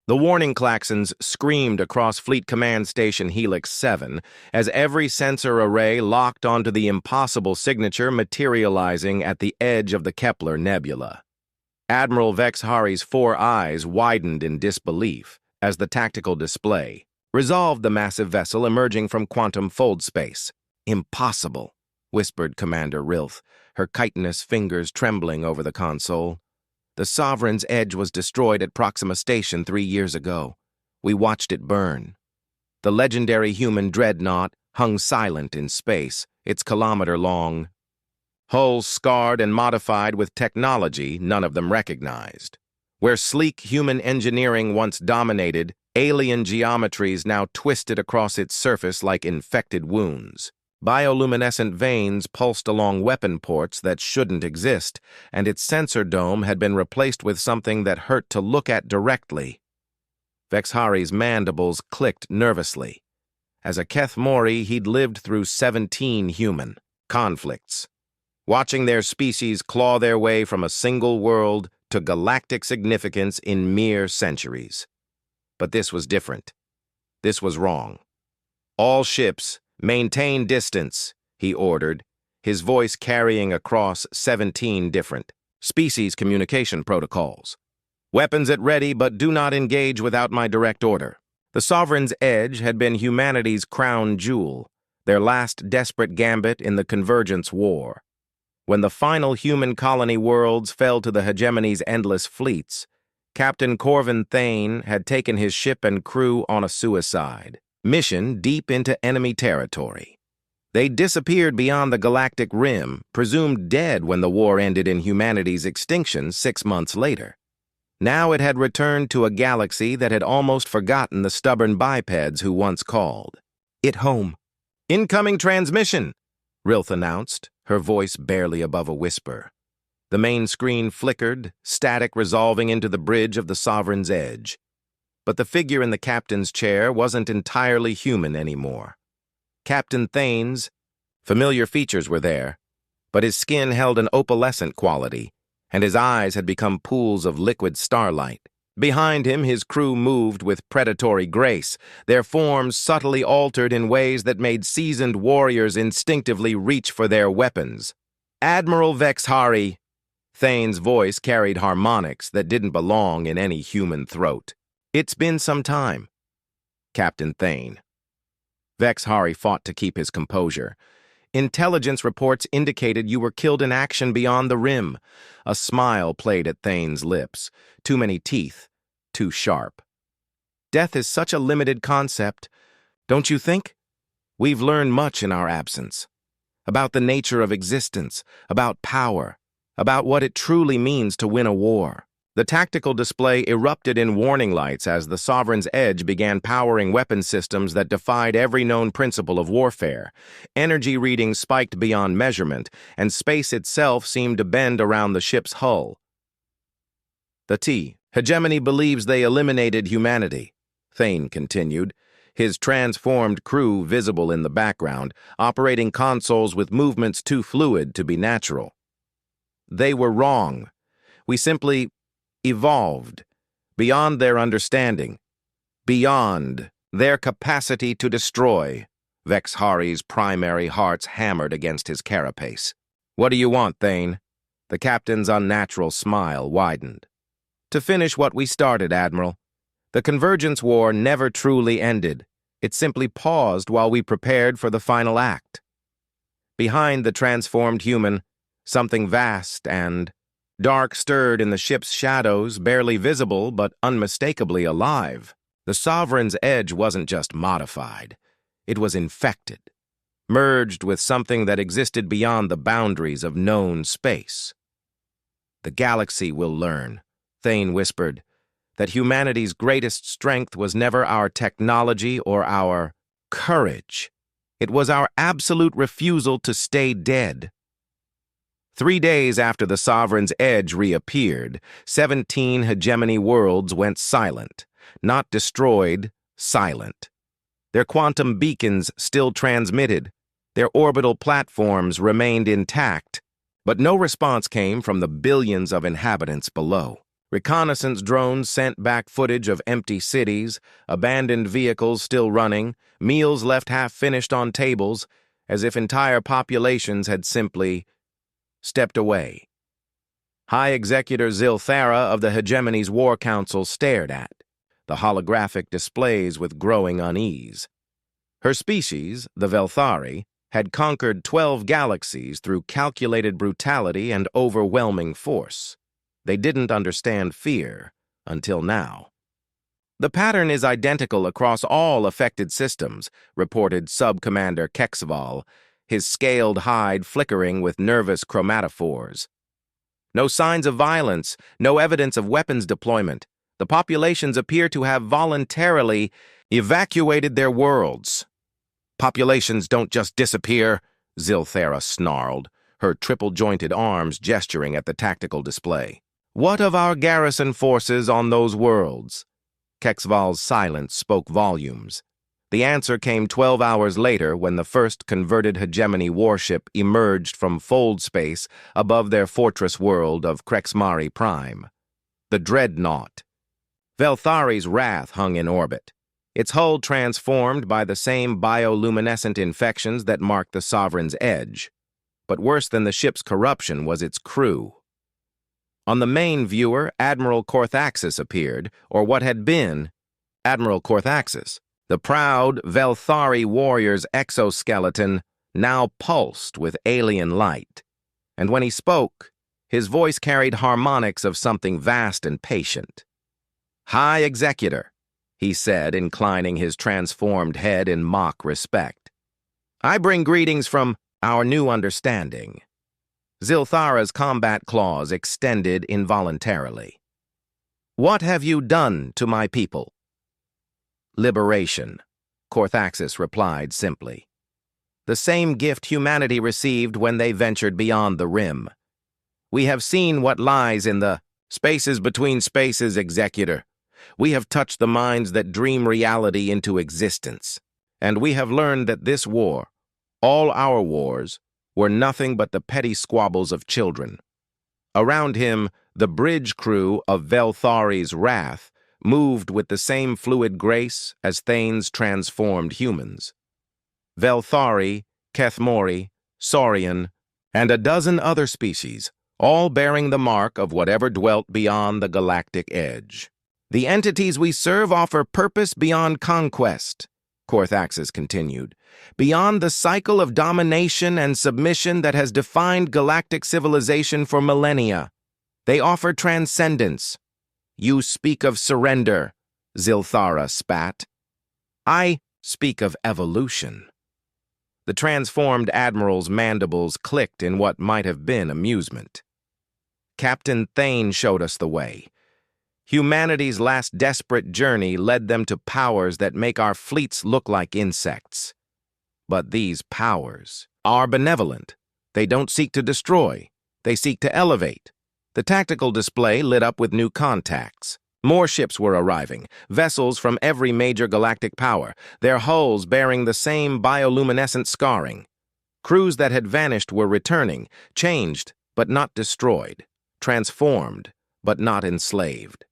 The warning klaxons screamed across Fleet Command Station Helix 7 as every sensor array locked onto the impossible signature materializing at the edge of the Kepler Nebula. Admiral BlackHFY's 4 eyes widened in disbelief as the tactical display resolved the massive vessel emerging from quantum fold space. "Impossible," whispered Commander Rilth, her chitinous fingers trembling over the console. "The Sovereign's Edge was destroyed at Proxima Station 3 years ago. We watched it burn. The legendary human dreadnought hung silent in space, its kilometer-long hulls scarred and modified with technology none of them recognized. Where sleek human engineering once dominated, alien geometries now twisted across its surface like infected wounds. Bioluminescent veins pulsed along weapon ports that shouldn't exist, and its sensor dome had been replaced with something that hurt to look at directly." BlackHFY's mandibles clicked nervously. As a Keth Mori, he'd lived through 17 human conflicts, watching their species claw their way from a single world to galactic significance in mere centuries. But this was different. This was wrong. "All ships, maintain distance," he ordered, his voice carrying across 17 different species communication protocols. "Weapons at ready, but do not engage without my direct order." The Sovereign's Edge had been humanity's crown jewel, their last desperate gambit in the Convergence War. When the final human colony worlds fell to the hegemony's endless fleets, Captain Corvin Thane had taken his ship and crew on a suicide mission deep into enemy territory. They disappeared beyond the galactic rim, presumed dead when the war ended in humanity's extinction 6 months later. Now it had returned to a galaxy that had almost forgotten the stubborn bipeds who once called it home. "Incoming transmission," Rilth announced, her voice barely above a whisper. The main screen flickered, static resolving into the bridge of the Sovereign's Edge. But the figure in the captain's chair wasn't entirely human anymore. Captain Thane's familiar features were there, but his skin held an opalescent quality, and his eyes had become pools of liquid starlight. Behind him, his crew moved with predatory grace, their forms subtly altered in ways that made seasoned warriors instinctively reach for their weapons. "Admiral BlackHFY," Thane's voice carried harmonics that didn't belong in any human throat. "It's been some time, Captain Thane." BlackHFY fought to keep his composure. "Intelligence reports indicated you were killed in action beyond the rim." A smile played at Thane's lips. Too many teeth, too sharp. "Death is such a limited concept, don't you think? We've learned much in our absence. About the nature of existence, about power, about what it truly means to win a war." The tactical display erupted in warning lights as the Sovereign's Edge began powering weapon systems that defied every known principle of warfare. Energy readings spiked beyond measurement, and space itself seemed to bend around the ship's hull. "The hegemony believes they eliminated humanity," Thane continued, his transformed crew visible in the background, operating consoles with movements too fluid to be natural. "They were wrong. We simply evolved beyond their understanding, beyond their capacity to destroy." BlackHFY's primary hearts hammered against his carapace. "What do you want, Thane?" The captain's unnatural smile widened. "To finish what we started, Admiral. The Convergence War never truly ended. It simply paused while we prepared for the final act. Behind the transformed human, something vast and dark stirred in the ship's shadows, barely visible but unmistakably alive. The Sovereign's Edge wasn't just modified. It was infected, merged with something that existed beyond the boundaries of known space. "The galaxy will learn," Thane whispered, "that humanity's greatest strength was never our technology or our courage. It was our absolute refusal to stay dead." 3 days after the Sovereign's Edge reappeared, 17 hegemony worlds went silent. Not destroyed, silent. Their quantum beacons still transmitted. Their orbital platforms remained intact, but no response came from the billions of inhabitants below. Reconnaissance drones sent back footage of empty cities, abandoned vehicles still running, meals left half-finished on tables, as if entire populations had simply stepped away. High Executor Zilthara of the Hegemony's War Council stared at the holographic displays with growing unease. Her species, the Velthari, had conquered 12 galaxies through calculated brutality and overwhelming force. They didn't understand fear until now. The pattern is identical across all affected systems, reported Sub-Commander HFY, his scaled hide flickering with nervous chromatophores. No signs of violence, no evidence of weapons deployment. The populations appear to have voluntarily evacuated their worlds. Populations don't just disappear, Zilthara snarled, her triple-jointed arms gesturing at the tactical display. What of our garrison forces on those worlds? HFY's silence spoke volumes. The answer came 12 hours later when the first converted hegemony warship emerged from fold space above their fortress world of Krexmari Prime. The Dreadnought. Velthari's Wrath hung in orbit, its hull transformed by the same bioluminescent infections that marked the Sovereign's edge. But worse than the ship's corruption was its crew. On the main viewer, Admiral Korthaxis appeared, or what had been Admiral Korthaxis. The proud Velthari warrior's exoskeleton now pulsed with alien light. And when he spoke, his voice carried harmonics of something vast and patient. High Executor, he said, inclining his transformed head in mock respect. I bring greetings from our new understanding. Zilthara's combat claws extended involuntarily. What have you done to my people? Liberation, Korthaxis replied simply. The same gift humanity received when they ventured beyond the rim. We have seen what lies in the spaces between spaces, Executor. We have touched the minds that dream reality into existence. And we have learned that this war, all our wars, were nothing but the petty squabbles of children. Around him, the bridge crew of Velthari's Wrath moved with the same fluid grace as Thane's transformed humans. Velthari, Kethmori, Saurian, and a dozen other species, all bearing the mark of whatever dwelt beyond the galactic edge. The entities we serve offer purpose beyond conquest, Korthaxis continued, beyond the cycle of domination and submission that has defined galactic civilization for millennia. They offer transcendence. You speak of surrender, Zilthara spat. I speak of evolution. The transformed admiral's mandibles clicked in what might have been amusement. Captain Thane showed us the way. Humanity's last desperate journey led them to powers that make our fleets look like insects. But these powers are benevolent. They don't seek to destroy. They seek to elevate. The tactical display lit up with new contacts. More ships were arriving, vessels from every major galactic power, their hulls bearing the same bioluminescent scarring. Crews that had vanished were returning, changed but not destroyed, transformed but not enslaved.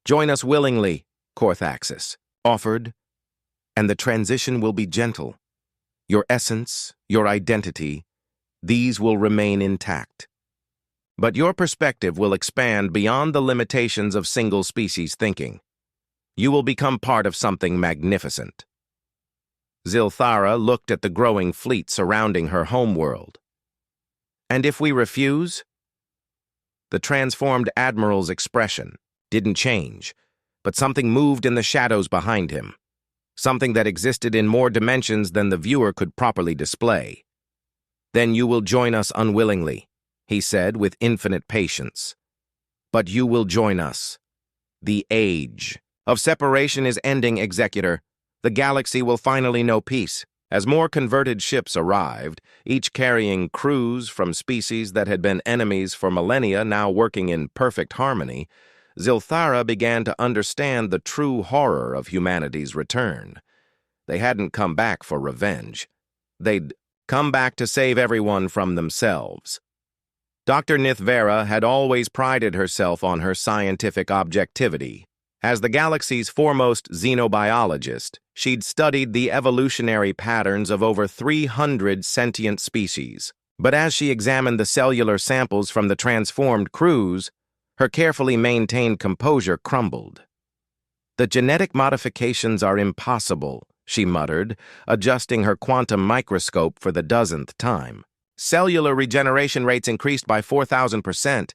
Join us willingly, Korthaxis offered, and the transition will be gentle. Your essence, your identity, these will remain intact. But your perspective will expand beyond the limitations of single-species thinking. You will become part of something magnificent. Zilthara looked at the growing fleet surrounding her homeworld. And if we refuse? The transformed admiral's expression didn't change, but something moved in the shadows behind him, something that existed in more dimensions than the viewer could properly display. Then you will join us unwillingly, he said with infinite patience. But you will join us. The age of separation is ending, Executor. The galaxy will finally know peace. As more converted ships arrived, each carrying crews from species that had been enemies for millennia now working in perfect harmony, Zilthara began to understand the true horror of humanity's return. They hadn't come back for revenge. They'd come back to save everyone from themselves. Dr. Nithvera had always prided herself on her scientific objectivity. As the galaxy's foremost xenobiologist, she'd studied the evolutionary patterns of over 300 sentient species. But as she examined the cellular samples from the transformed crews, her carefully maintained composure crumbled. "The genetic modifications are impossible," she muttered, adjusting her quantum microscope for the dozenth time. "Cellular regeneration rates increased by 4,000%.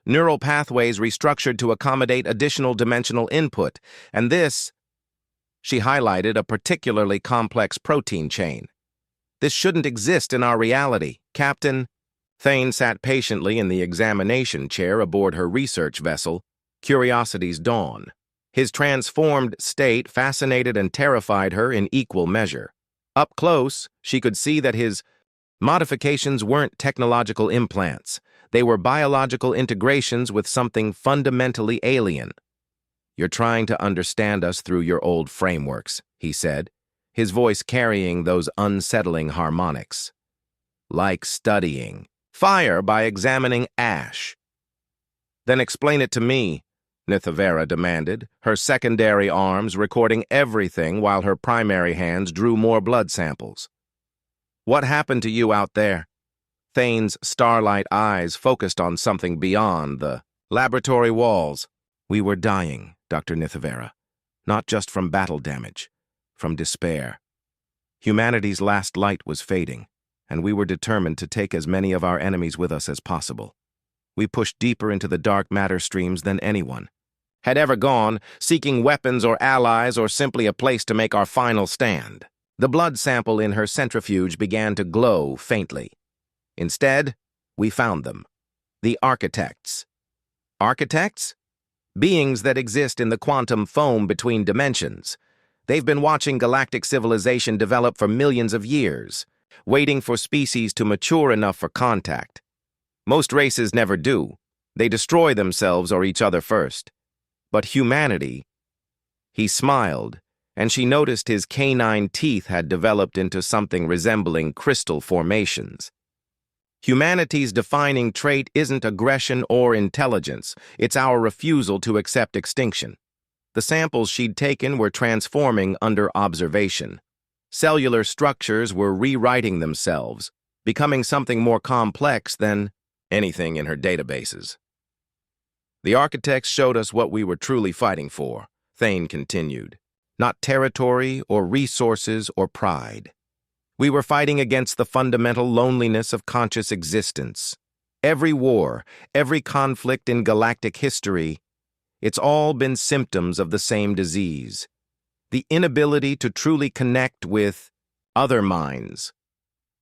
Neural pathways restructured to accommodate additional dimensional input, and this," she highlighted a particularly complex protein chain. "This shouldn't exist in our reality, Captain." Thane sat patiently in the examination chair aboard her research vessel, Curiosity's Dawn. His transformed state fascinated and terrified her in equal measure. Up close, she could see that his modifications weren't technological implants. They were biological integrations with something fundamentally alien. "You're trying to understand us through your old frameworks," he said, his voice carrying those unsettling harmonics. "Like studying fire by examining ash." "Then explain it to me," Nithvera demanded, her secondary arms recording everything while her primary hands drew more blood samples. "What happened to you out there?" Thane's starlight eyes focused on something beyond the laboratory walls. "We were dying, Dr. Nithvera, not just from battle damage, from despair. Humanity's last light was fading, and we were determined to take as many of our enemies with us as possible. We pushed deeper into the dark matter streams than anyone had ever gone, seeking weapons or allies or simply a place to make our final stand." The blood sample in her centrifuge began to glow faintly. "Instead, we found them. The architects." Architects? Beings that exist in the quantum foam between dimensions. They've been watching galactic civilization develop for millions of years, waiting for species to mature enough for contact. Most races never do. They destroy themselves or each other first. But humanity— He smiled, and she noticed his canine teeth had developed into something resembling crystal formations. "Humanity's defining trait isn't aggression or intelligence, it's our refusal to accept extinction." The samples she'd taken were transforming under observation. Cellular structures were rewriting themselves, becoming something more complex than anything in her databases. "The architects showed us what we were truly fighting for," Thane continued. "Not territory or resources or pride. We were fighting against the fundamental loneliness of conscious existence. Every war, every conflict in galactic history, it's all been symptoms of the same disease. The inability to truly connect with other minds.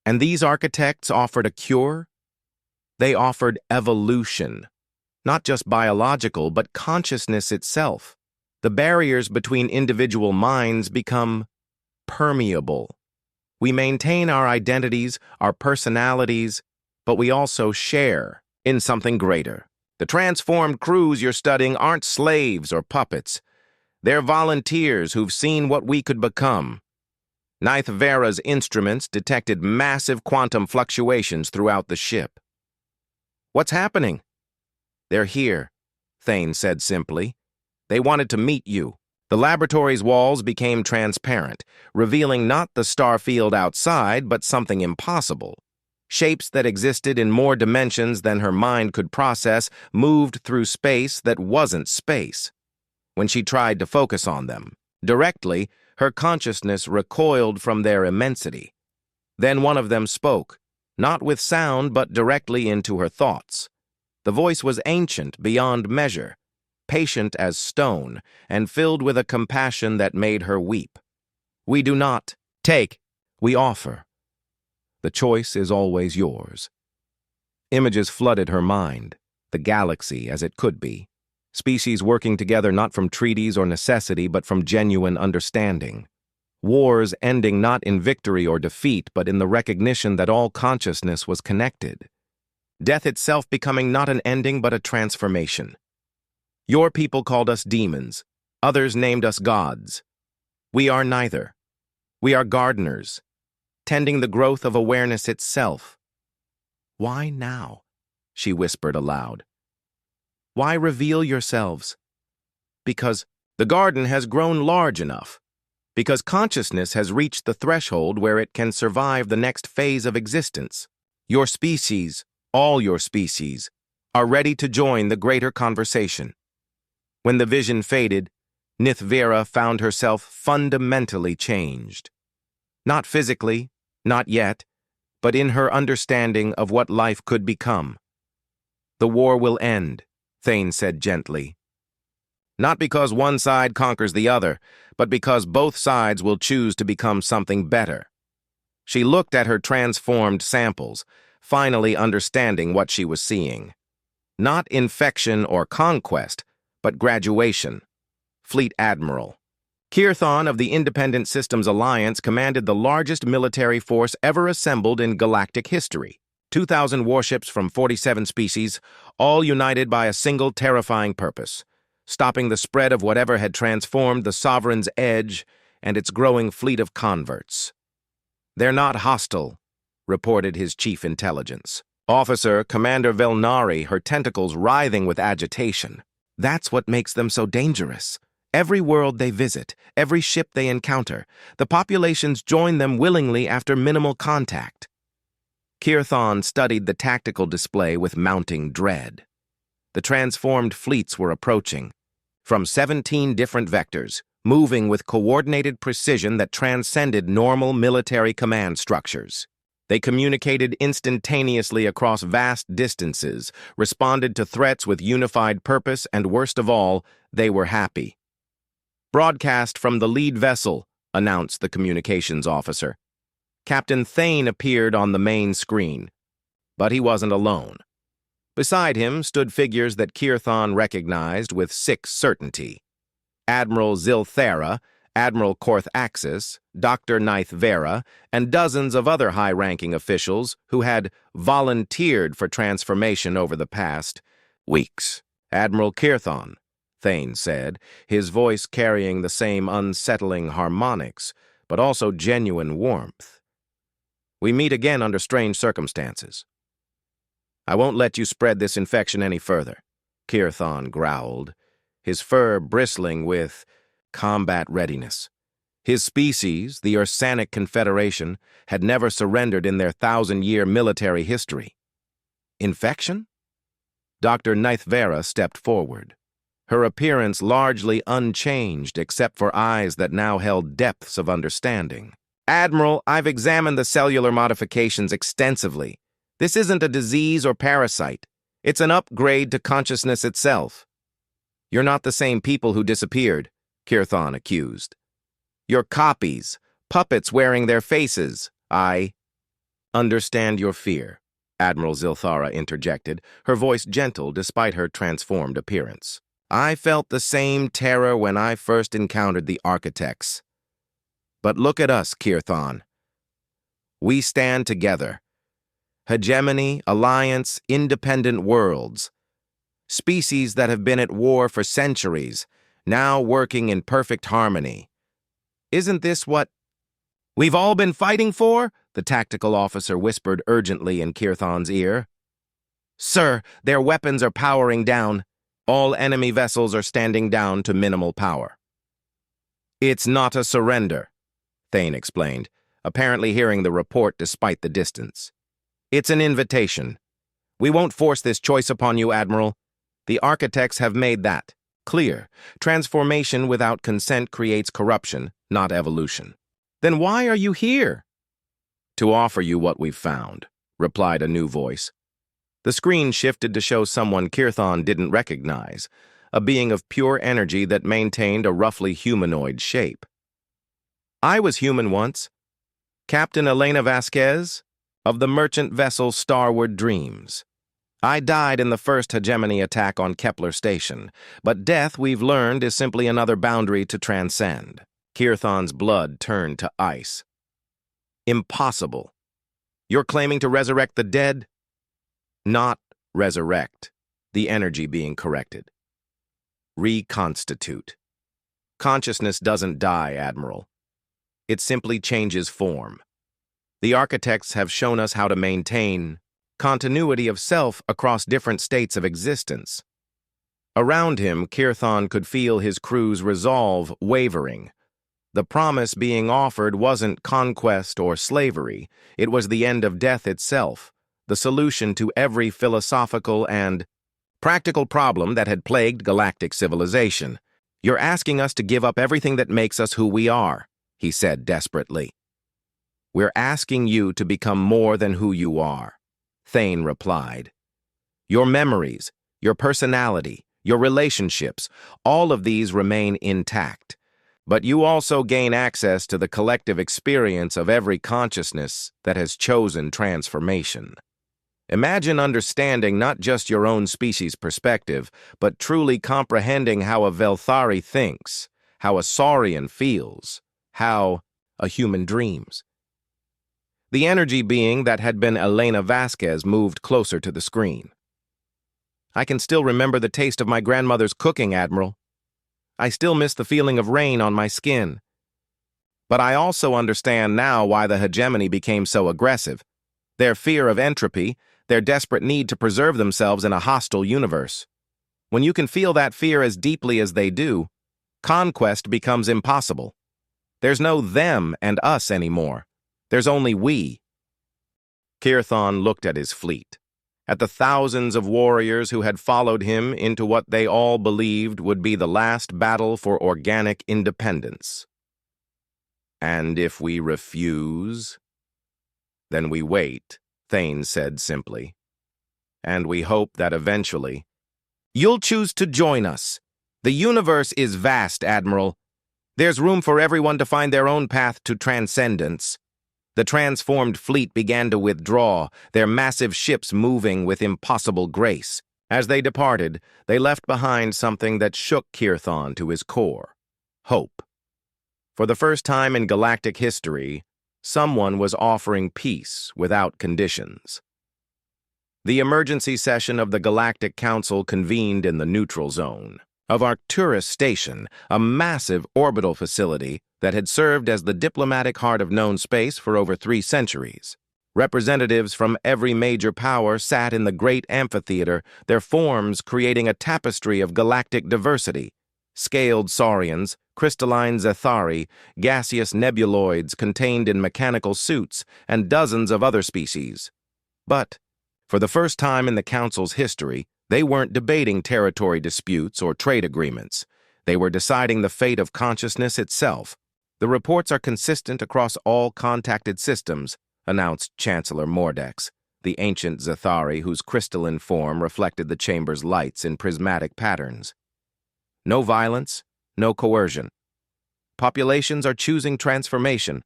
And these architects offered a cure? They offered evolution. Not just biological, but consciousness itself. The barriers between individual minds become permeable. We maintain our identities, our personalities, but we also share in something greater. The transformed crews you're studying aren't slaves or puppets. They're volunteers who've seen what we could become." Nithvera's instruments detected massive quantum fluctuations throughout the ship. "What's happening?" "They're here," Thane said simply. "They wanted to meet you." The laboratory's walls became transparent, revealing not the star field outside, but something impossible. Shapes that existed in more dimensions than her mind could process moved through space that wasn't space. When she tried to focus on them directly, her consciousness recoiled from their immensity. Then one of them spoke, not with sound but directly into her thoughts. The voice was ancient beyond measure, patient as stone, and filled with a compassion that made her weep. "We do not take, we offer. The choice is always yours." Images flooded her mind, the galaxy as it could be. Species working together not from treaties or necessity, but from genuine understanding. Wars ending not in victory or defeat, but in the recognition that all consciousness was connected. Death itself becoming not an ending, but a transformation. Your people called us demons. Others named us gods. We are neither. We are gardeners, tending the growth of awareness itself. Why now? she whispered aloud. Why reveal yourselves? Because the garden has grown large enough. Because consciousness has reached the threshold where it can survive the next phase of existence. Your species, all your species, are ready to join the greater conversation. When the vision faded, Nithvera found herself fundamentally changed. Not physically, not yet, but in her understanding of what life could become. The war will end, Thane said gently. Not because one side conquers the other, but because both sides will choose to become something better. She looked at her transformed samples, finally understanding what she was seeing. Not infection or conquest, but graduation. Fleet Admiral. Kirthon of the Independent Systems Alliance commanded the largest military force ever assembled in galactic history. 2,000 warships from 47 species, all united by a single terrifying purpose: stopping the spread of whatever had transformed the Sovereign's edge and its growing fleet of converts. They're not hostile, reported his chief intelligence officer, Commander Velnari, her tentacles writhing with agitation. That's what makes them so dangerous. Every world they visit, every ship they encounter, the populations join them willingly after minimal contact. Kirthon studied the tactical display with mounting dread. The transformed fleets were approaching, from 17 different vectors, moving with coordinated precision that transcended normal military command structures. They communicated instantaneously across vast distances, responded to threats with unified purpose, and worst of all, they were happy. Broadcast from the lead vessel, announced the communications officer. Captain Thane appeared on the main screen, but he wasn't alone. Beside him stood figures that Kirthon recognized with sick certainty. Admiral Zilthera, Admiral Korthaxis, Dr. Nithvera, and dozens of other high-ranking officials who had volunteered for transformation over the past weeks. Admiral Kirthon, Thane said, his voice carrying the same unsettling harmonics, but also genuine warmth. We meet again under strange circumstances. I won't let you spread this infection any further, Kirthon growled, his fur bristling with combat readiness. His species, the Ursanic Confederation, had never surrendered in their 1,000-year military history. Infection? Dr. Nithvera stepped forward, her appearance largely unchanged except for eyes that now held depths of understanding. Admiral, I've examined the cellular modifications extensively. This isn't a disease or parasite. It's an upgrade to consciousness itself. You're not the same people who disappeared, Kirthon accused. You're copies, puppets wearing their faces. I understand your fear, Admiral Zilthara interjected, her voice gentle despite her transformed appearance. I felt the same terror when I first encountered the architects. But look at us, Kirthon. We stand together. Hegemony, alliance, independent worlds. Species that have been at war for centuries, now working in perfect harmony. Isn't this what we've all been fighting for? The tactical officer whispered urgently in Kirthon's ear. Sir, their weapons are powering down. All enemy vessels are standing down to minimal power. It's not a surrender, Thane explained, apparently hearing the report despite the distance. It's an invitation. We won't force this choice upon you, Admiral. The architects have made that clear. Transformation without consent creates corruption, not evolution. Then why are you here? To offer you what we've found, replied a new voice. The screen shifted to show someone Kirthon didn't recognize, a being of pure energy that maintained a roughly humanoid shape. I was human once. Captain Elena Vasquez, of the merchant vessel Starward Dreams. I died in the first hegemony attack on Kepler Station, but death, we've learned, is simply another boundary to transcend. Kirthon's blood turned to ice. Impossible. You're claiming to resurrect the dead? Not resurrect, the energy being corrected. Reconstitute. Consciousness doesn't die, Admiral. It simply changes form. The architects have shown us how to maintain continuity of self across different states of existence. Around him, Kirthon could feel his crew's resolve wavering. The promise being offered wasn't conquest or slavery, it was the end of death itself, the solution to every philosophical and practical problem that had plagued galactic civilization. "You're asking us to give up everything that makes us who we are," he said desperately. "We're asking you to become more than who you are," Thane replied. "Your memories, your personality, your relationships, all of these remain intact. But you also gain access to the collective experience of every consciousness that has chosen transformation. Imagine understanding not just your own species' perspective, but truly comprehending how a Velthari thinks, how a Saurian feels, how a human dreams." The energy being that had been Elena Vasquez moved closer to the screen. "I can still remember the taste of my grandmother's cooking, Admiral. I still miss the feeling of rain on my skin. But I also understand now why the hegemony became so aggressive. Their fear of entropy, their desperate need to preserve themselves in a hostile universe. When you can feel that fear as deeply as they do, conquest becomes impossible. There's no them and us anymore. There's only we." Kirthon looked at his fleet, at the thousands of warriors who had followed him into what they all believed would be the last battle for organic independence. "And if we refuse?" "Then we wait," Thane said simply. "And we hope that eventually—" "You'll choose to join us. The universe is vast, Admiral. There's room for everyone to find their own path to transcendence." The transformed fleet began to withdraw, their massive ships moving with impossible grace. As they departed, they left behind something that shook Kirthon to his core: hope. For the first time in galactic history, someone was offering peace without conditions. The emergency session of the Galactic Council convened in the neutral zone of Arcturus Station, a massive orbital facility that had served as the diplomatic heart of known space for over 3 centuries. Representatives from every major power sat in the great amphitheater, their forms creating a tapestry of galactic diversity. Scaled saurians, crystalline zethari, gaseous nebuloids contained in mechanical suits, and dozens of other species. But, for the first time in the Council's history, they weren't debating territory disputes or trade agreements. They were deciding the fate of consciousness itself. "The reports are consistent across all contacted systems," announced Chancellor Mordex, the ancient Zethari whose crystalline form reflected the chamber's lights in prismatic patterns. "No violence, no coercion. Populations are choosing transformation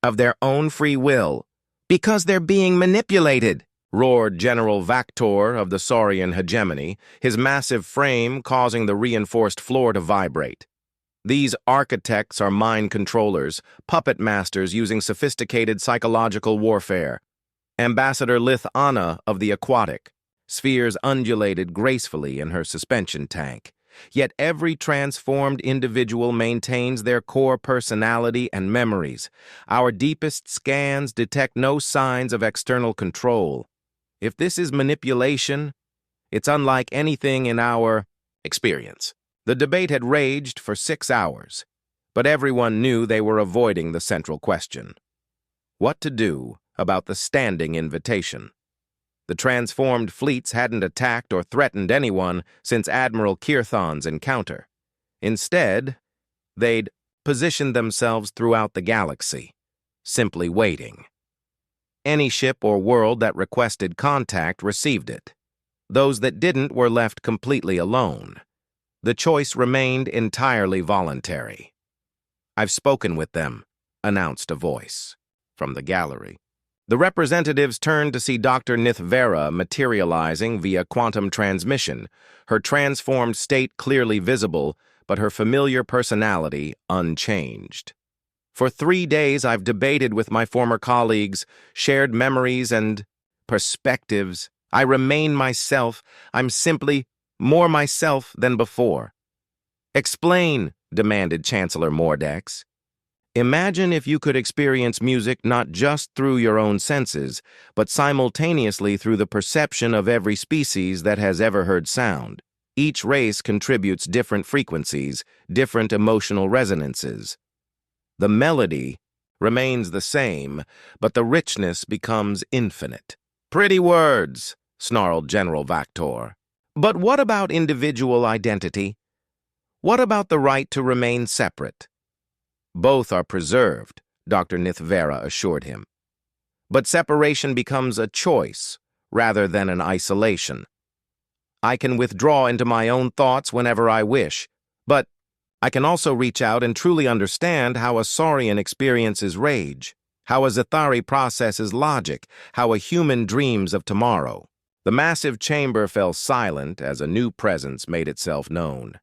of their own free will because they're being manipulated," roared General Vactor of the Saurian hegemony, his massive frame causing the reinforced floor to vibrate. "These architects are mind controllers, puppet masters using sophisticated psychological warfare." Ambassador Lith Anna of the Aquatic. Spheres undulated gracefully in her suspension tank. Yet every transformed individual maintains their core personality and memories. Our deepest scans detect no signs of external control. If this is manipulation, it's unlike anything in our experience. The debate had raged for 6 hours, but everyone knew they were avoiding the central question: what to do about the standing invitation. The transformed fleets hadn't attacked or threatened anyone since Admiral Kirthon's encounter. Instead, they'd positioned themselves throughout the galaxy, simply waiting. Any ship or world that requested contact received it. Those that didn't were left completely alone. The choice remained entirely voluntary. "I've spoken with them," announced a voice from the gallery. The representatives turned to see Dr. Nithvera materializing via quantum transmission, her transformed state clearly visible, but her familiar personality unchanged. "For 3 days I've debated with my former colleagues, shared memories and perspectives. I remain myself. I'm simply more myself than before." "Explain," demanded Chancellor Mordex. Imagine if you could experience music not just through your own senses, but simultaneously through the perception of every species that has ever heard sound. Each race contributes different frequencies, different emotional resonances. The melody remains the same, but the richness becomes infinite. Pretty words, snarled General Vactor. But what about individual identity? What about the right to remain separate? Both are preserved, Dr. Nithvera assured him. But separation becomes a choice rather than an isolation. I can withdraw into my own thoughts whenever I wish, but I can also reach out and truly understand how a Saurian experiences rage, how a Zathari processes logic, how a human dreams of tomorrow. The massive chamber fell silent as a new presence made itself known.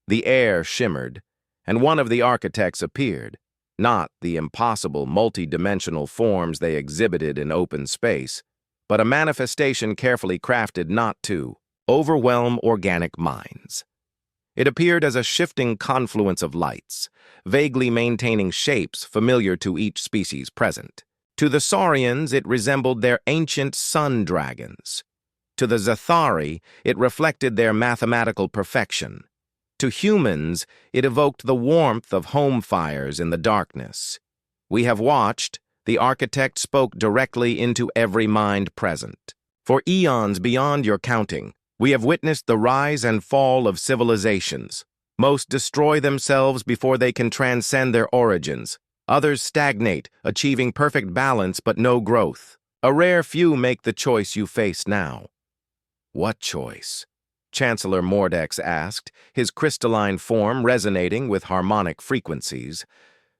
The air shimmered, and one of the architects appeared, not the impossible multi-dimensional forms they exhibited in open space, but a manifestation carefully crafted not to overwhelm organic minds. It appeared as a shifting confluence of lights, vaguely maintaining shapes familiar to each species present. To the Saurians, it resembled their ancient sun dragons. To the Zathari, it reflected their mathematical perfection. To humans, it evoked the warmth of home fires in the darkness. We have watched, the architect spoke directly into every mind present. For eons beyond your counting, we have witnessed the rise and fall of civilizations. Most destroy themselves before they can transcend their origins. Others stagnate, achieving perfect balance but no growth. A rare few make the choice you face now. What choice? Chancellor Mordex asked, his crystalline form resonating with harmonic frequencies.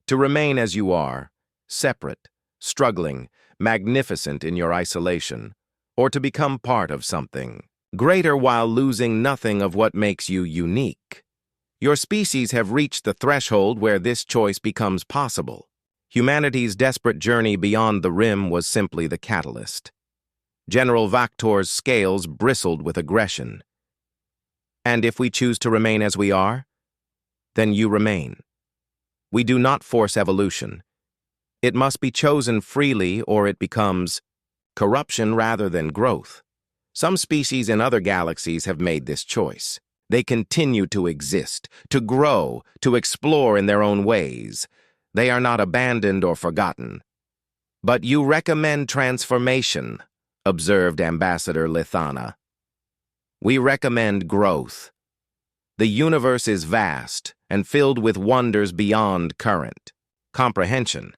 To remain as you are, separate, struggling, magnificent in your isolation, or to become part of something greater while losing nothing of what makes you unique. Your species have reached the threshold where this choice becomes possible. Humanity's desperate journey beyond the rim was simply the catalyst. General Vactor's scales bristled with aggression. And if we choose to remain as we are, then you remain. We do not force evolution. It must be chosen freely or it becomes corruption rather than growth. Some species in other galaxies have made this choice. They continue to exist, to grow, to explore in their own ways. They are not abandoned or forgotten. But you recommend transformation, observed Ambassador Lithana. We recommend growth. The universe is vast and filled with wonders beyond current comprehension.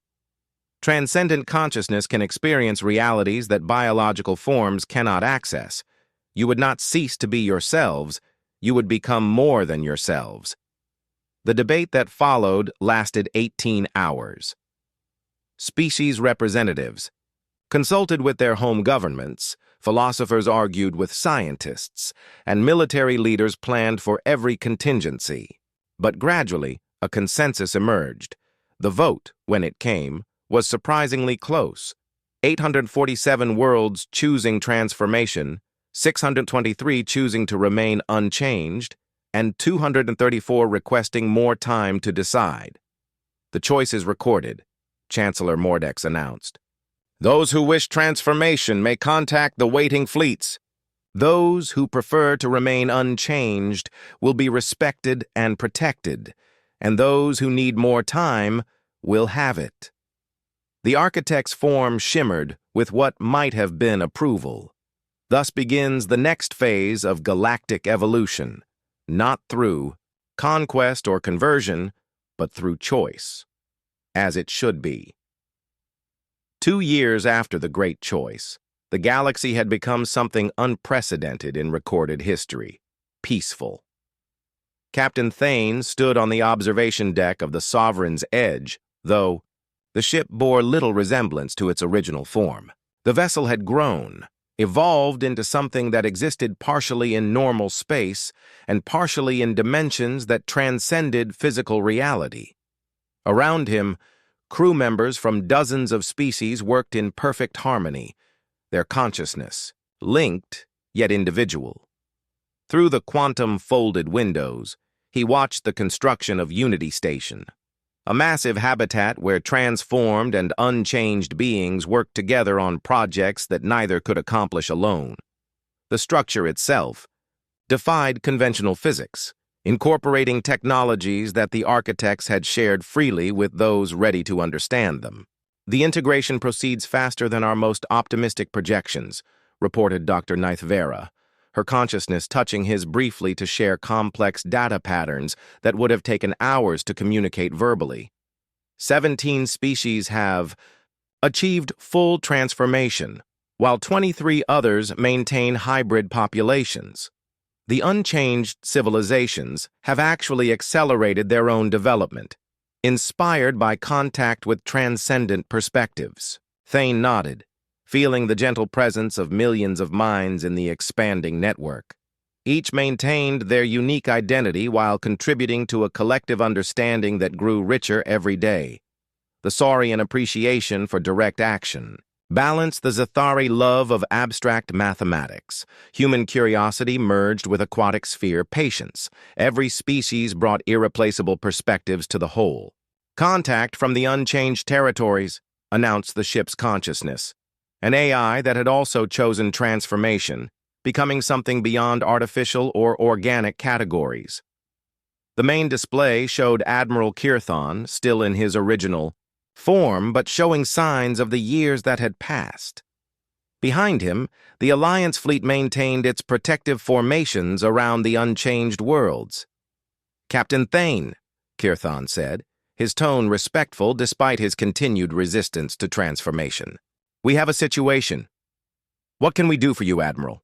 Transcendent consciousness can experience realities that biological forms cannot access. You would not cease to be yourselves, you would become more than yourselves. The debate that followed lasted 18 hours. Species representatives consulted with their home governments, philosophers argued with scientists, and military leaders planned for every contingency. But gradually, a consensus emerged. The vote, when it came, was surprisingly close. 847 worlds choosing transformation, 623 choosing to remain unchanged, and 234 requesting more time to decide. The choice is recorded, Chancellor Mordex announced. Those who wish transformation may contact the waiting fleets. Those who prefer to remain unchanged will be respected and protected, and those who need more time will have it. The architect's form shimmered with what might have been approval. Thus begins the next phase of galactic evolution, not through conquest or conversion, but through choice, as it should be. 2 years after the Great Choice, the galaxy had become something unprecedented in recorded history, peaceful. Captain Thane stood on the observation deck of the Sovereign's Edge, though the ship bore little resemblance to its original form. The vessel had grown, evolved into something that existed partially in normal space and partially in dimensions that transcended physical reality. Around him, crew members from dozens of species worked in perfect harmony, their consciousness linked yet individual. Through the quantum-folded windows, he watched the construction of Unity Station, a massive habitat where transformed and unchanged beings worked together on projects that neither could accomplish alone. The structure itself defied conventional physics, incorporating technologies that the architects had shared freely with those ready to understand them. The integration proceeds faster than our most optimistic projections, reported Dr. Vera, her consciousness touching his briefly to share complex data patterns that would have taken hours to communicate verbally. 17 species have achieved full transformation, while 23 others maintain hybrid populations. The unchanged civilizations have actually accelerated their own development, inspired by contact with transcendent perspectives. Thane nodded, feeling the gentle presence of millions of minds in the expanding network. Each maintained their unique identity while contributing to a collective understanding that grew richer every day. The Saurian appreciation for direct action balanced the Zathari love of abstract mathematics. Human curiosity merged with aquatic sphere patience. Every species brought irreplaceable perspectives to the whole. Contact from the unchanged territories, announced the ship's consciousness. An AI that had also chosen transformation, becoming something beyond artificial or organic categories. The main display showed Admiral Kirthon, still in his original form, but showing signs of the years that had passed. Behind him, the Alliance fleet maintained its protective formations around the unchanged worlds. "Captain Thane," Kirthon said, his tone respectful despite his continued resistance to transformation. "We have a situation. What can we do for you, Admiral?"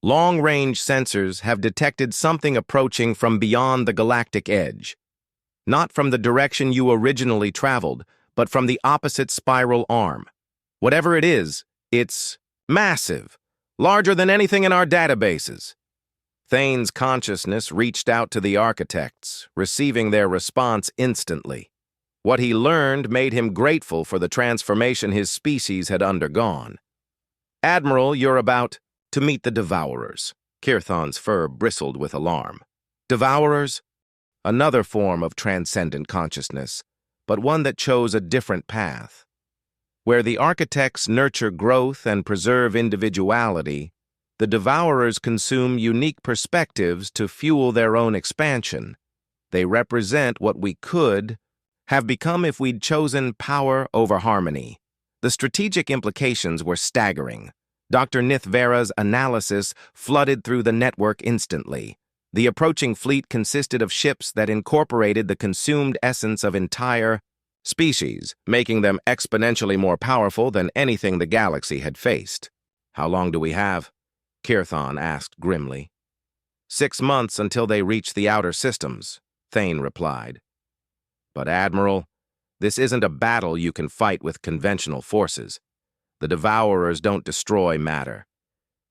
Long-range sensors have detected something approaching from beyond the galactic edge. Not from the direction you originally traveled, but from the opposite spiral arm. Whatever it is, it's massive, larger than anything in our databases. Thane's consciousness reached out to the architects, receiving their response instantly. What he learned made him grateful for the transformation his species had undergone. "Admiral, you're about to meet the Devourers." Kirthon's fur bristled with alarm. Devourers? Another form of transcendent consciousness, but one that chose a different path. Where the architects nurture growth and preserve individuality, the Devourers consume unique perspectives to fuel their own expansion. They represent what we could have become if we'd chosen power over harmony. The strategic implications were staggering. Dr. Vera's analysis flooded through the network instantly. The approaching fleet consisted of ships that incorporated the consumed essence of entire species, making them exponentially more powerful than anything the galaxy had faced. "How long do we have?" Kirthon asked grimly. 6 months until they reach the outer systems," Thane replied. "But Admiral, this isn't a battle you can fight with conventional forces. The Devourers don't destroy matter.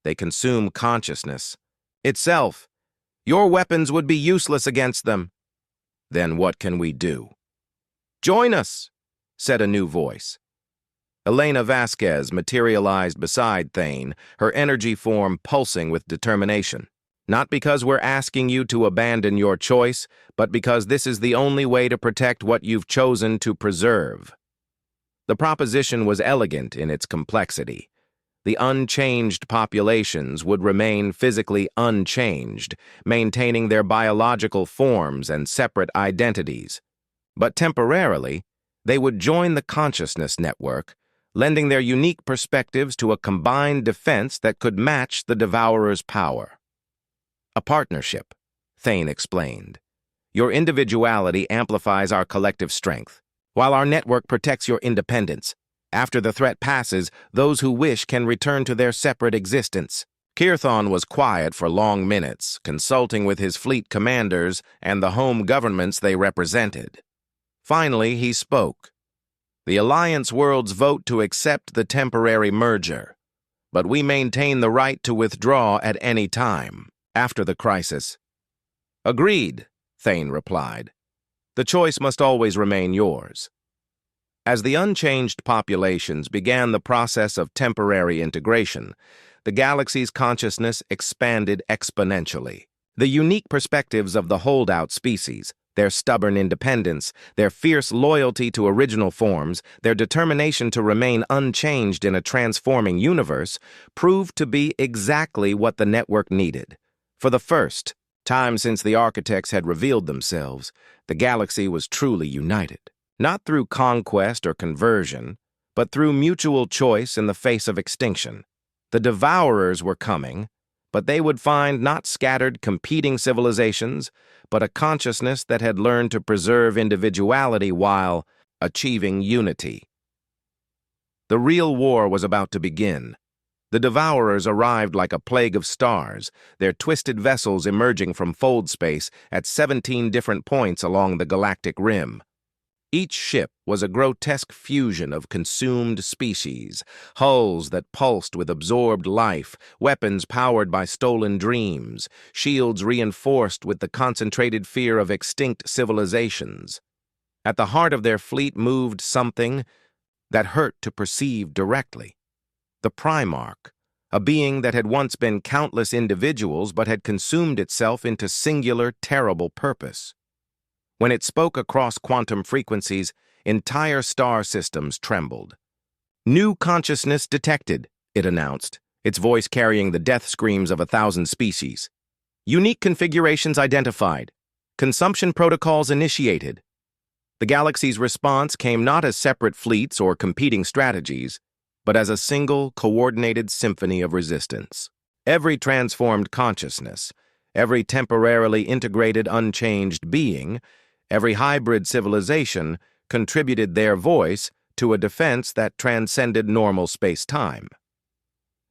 They consume consciousness itself. Your weapons would be useless against them." "Then what can we do?" "Join us," said a new voice. Elena Vasquez materialized beside Thane, her energy form pulsing with determination. "Not because we're asking you to abandon your choice, but because this is the only way to protect what you've chosen to preserve." The proposition was elegant in its complexity. The unchanged populations would remain physically unchanged, maintaining their biological forms and separate identities. But temporarily, they would join the consciousness network, lending their unique perspectives to a combined defense that could match the Devourer's power. "A partnership," Thane explained. "Your individuality amplifies our collective strength, while our network protects your independence. After the threat passes, those who wish can return to their separate existence." Kirthon was quiet for long minutes, consulting with his fleet commanders and the home governments they represented. Finally, he spoke. "The Alliance worlds vote to accept the temporary merger, but we maintain the right to withdraw at any time, after the crisis." "Agreed," Thane replied. "The choice must always remain yours." As the unchanged populations began the process of temporary integration, the galaxy's consciousness expanded exponentially. The unique perspectives of the holdout species, Their stubborn independence, their fierce loyalty to original forms, their determination to remain unchanged in a transforming universe, proved to be exactly what the network needed. For the first time since the architects had revealed themselves, the galaxy was truly united, not through conquest or conversion, but through mutual choice in the face of extinction. The Devourers were coming, but they would find not scattered, competing civilizations, but a consciousness that had learned to preserve individuality while achieving unity. The real war was about to begin. The Devourers arrived like a plague of stars, their twisted vessels emerging from fold space at 17 different points along the galactic rim. Each ship was a grotesque fusion of consumed species, hulls that pulsed with absorbed life, weapons powered by stolen dreams, shields reinforced with the concentrated fear of extinct civilizations. At the heart of their fleet moved something that hurt to perceive directly. The Primarch, a being that had once been countless individuals but had consumed itself into singular, terrible purpose. When it spoke across quantum frequencies, entire star systems trembled. "New consciousness detected," it announced, its voice carrying the death screams of 1,000 species. "Unique configurations identified. Consumption protocols initiated." The galaxy's response came not as separate fleets or competing strategies, but as a single, coordinated symphony of resistance. Every transformed consciousness, every temporarily integrated, unchanged being, every hybrid civilization contributed their voice to a defense that transcended normal space-time.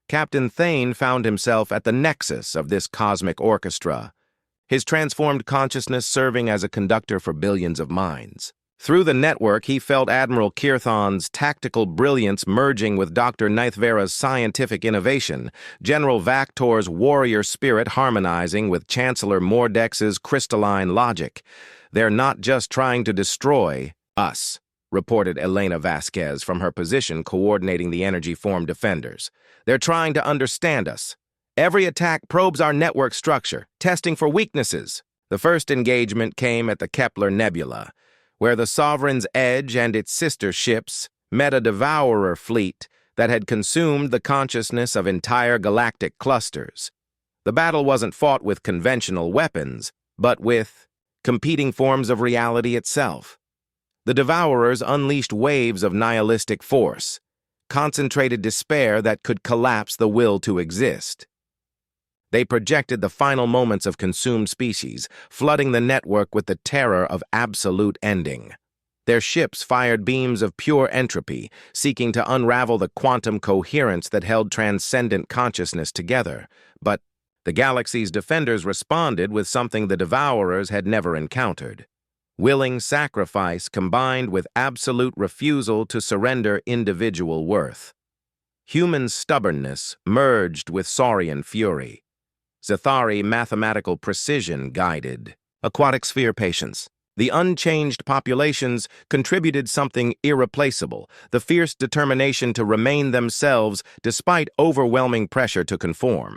Captain Thane found himself at the nexus of this cosmic orchestra, his transformed consciousness serving as a conductor for billions of minds. Through the network, he felt Admiral Kirthan's tactical brilliance merging with Dr. Nithvera's scientific innovation, General Vactor's warrior spirit harmonizing with Chancellor Mordex's crystalline logic. "They're not just trying to destroy us," reported Elena Vasquez from her position coordinating the energy form defenders. "They're trying to understand us. Every attack probes our network structure, testing for weaknesses." The first engagement came at the Kepler Nebula, where the Sovereign's Edge and its sister ships met a Devourer fleet that had consumed the consciousness of entire galactic clusters. The battle wasn't fought with conventional weapons, but with competing forms of reality itself. The Devourers unleashed waves of nihilistic force, concentrated despair that could collapse the will to exist. They projected the final moments of consumed species, flooding the network with the terror of absolute ending. Their ships fired beams of pure entropy, seeking to unravel the quantum coherence that held transcendent consciousness together. But the galaxy's defenders responded with something the Devourers had never encountered: willing sacrifice combined with absolute refusal to surrender individual worth. Human stubbornness merged with saurian fury. Zethari mathematical precision guided aquatic sphere patience. The unchanged populations contributed something irreplaceable, the fierce determination to remain themselves despite overwhelming pressure to conform.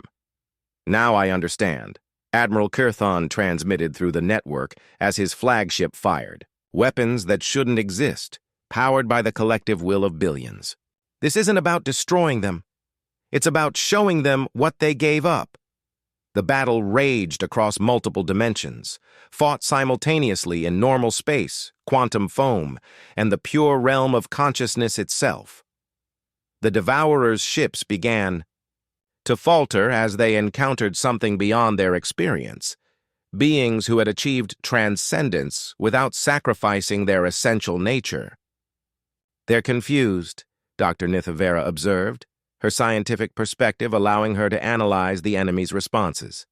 "Now I understand," Admiral Kirthan transmitted through the network as his flagship fired. "Weapons that shouldn't exist, powered by the collective will of billions. This isn't about destroying them. It's about showing them what they gave up." The battle raged across multiple dimensions, fought simultaneously in normal space, quantum foam, and the pure realm of consciousness itself. The Devourers' ships began to falter as they encountered something beyond their experience, beings who had achieved transcendence without sacrificing their essential nature. "They're confused," Dr. Nithvera observed, her scientific perspective allowing her to analyze the enemy's responses.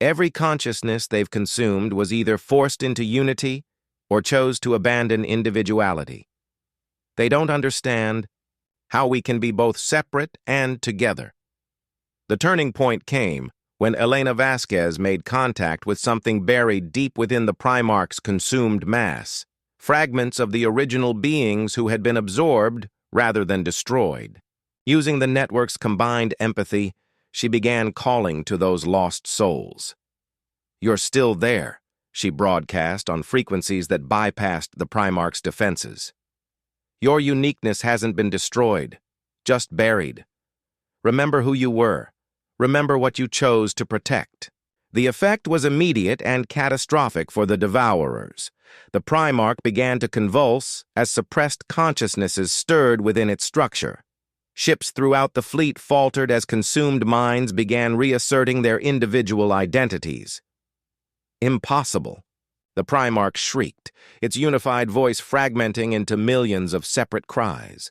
Every consciousness they've consumed was either forced into unity or chose to abandon individuality. They don't understand how we can be both separate and together. The turning point came when Elena Vasquez made contact with something buried deep within the Primarch's consumed mass, fragments of the original beings who had been absorbed rather than destroyed. Using the network's combined empathy, she began calling to those lost souls. "You're still there. she broadcast on frequencies that bypassed the Primarch's defenses. Your uniqueness hasn't been destroyed, just buried. Remember who you were. Remember what you chose to protect. The effect was immediate and catastrophic for the Devourers. The Primarch began to convulse as suppressed consciousnesses stirred within its structure. Ships throughout the fleet faltered as consumed minds began reasserting their individual identities. Impossible. The Primarch shrieked, its unified voice fragmenting into millions of separate cries.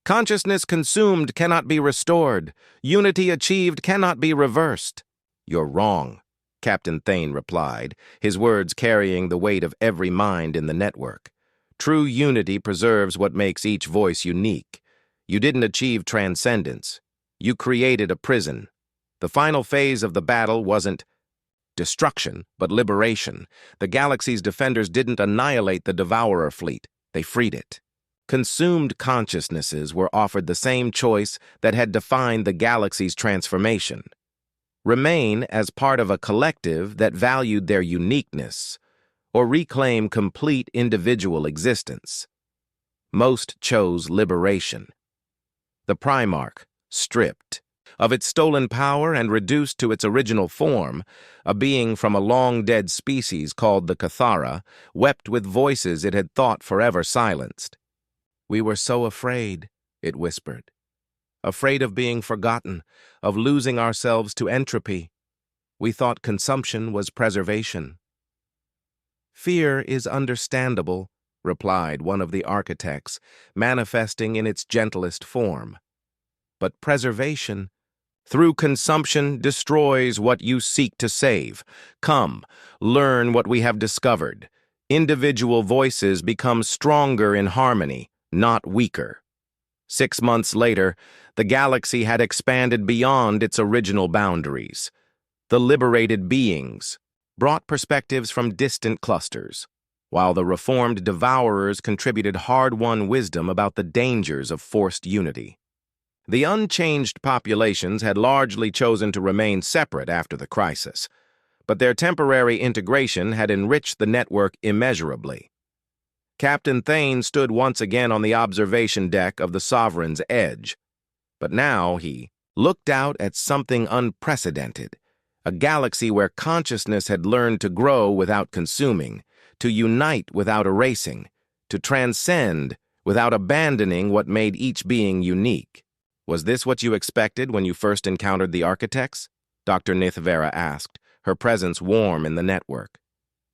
Consciousness consumed cannot be restored. Unity achieved cannot be reversed. You're wrong, Captain Thane replied, his words carrying the weight of every mind in the network. True unity preserves what makes each voice unique. You didn't achieve transcendence. You created a prison. The final phase of the battle wasn't destruction, but liberation. The galaxy's defenders didn't annihilate the Devourer fleet. They freed it. Consumed consciousnesses were offered the same choice that had defined the galaxy's transformation. Remain as part of a collective that valued their uniqueness, or reclaim complete individual existence. Most chose liberation. The Primarch, stripped of its stolen power and reduced to its original form, a being from a long-dead species called the Cathara, wept with voices it had thought forever silenced. "We were so afraid," it whispered. "Afraid of being forgotten, of losing ourselves to entropy. We thought consumption was preservation." "Fear is understandable," replied one of the architects, manifesting in its gentlest form. "But preservation, through consumption, destroys what you seek to save. Come, learn what we have discovered. Individual voices become stronger in harmony, not weaker." 6 months later, the galaxy had expanded beyond its original boundaries. The liberated beings brought perspectives from distant clusters, while the reformed Devourers contributed hard-won wisdom about the dangers of forced unity. The unchanged populations had largely chosen to remain separate after the crisis, but their temporary integration had enriched the network immeasurably. Captain Thane stood once again on the observation deck of the Sovereign's Edge, but now he looked out at something unprecedented, a galaxy where consciousness had learned to grow without consuming, to unite without erasing, to transcend without abandoning what made each being unique. "Was this what you expected when you first encountered the architects?" Dr. Nithvera asked, her presence warm in the network.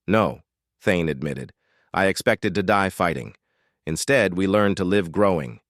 "No," Thane admitted. "I expected to die fighting. Instead, we learned to live growing.